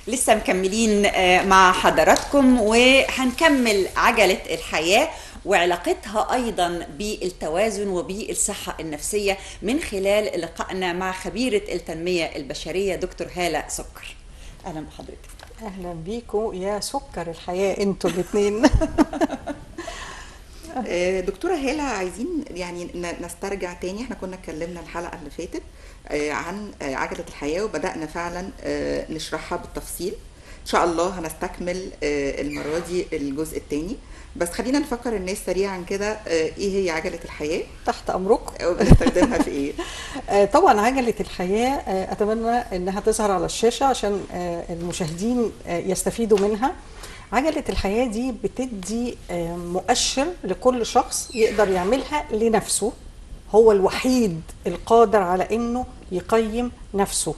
لسه مكملين مع حضراتكم، وهنكمل عجلة الحياة وعلاقتها أيضا بالتوازن وبالصحة النفسية من خلال لقائنا مع خبيرة التنمية البشرية دكتور هالة سكر. أهلا بحضرتك. اهلا بيكم يا سكر الحياه انتوا الاثنين. دكتورة هالة، عايزين يعني نسترجع تاني. احنا كنا اتكلمنا الحلقة اللي فاتت عن عجلة الحياة، وبدأنا فعلا نشرحها بالتفصيل. ان شاء الله هنستكمل المرة دي الجزء التاني، بس خلينا نفكر الناس سريعا كده ايه هي عجلة الحياة تحت امركم. وبنستخدمها في ايه؟ طبعا عجله الحياه اتمنى انها تظهر على الشاشه عشان المشاهدين يستفيدوا منها. عجله الحياه دي بتدي مؤشر لكل شخص يقدر يعملها لنفسه، هو الوحيد القادر على انه يقيم نفسه.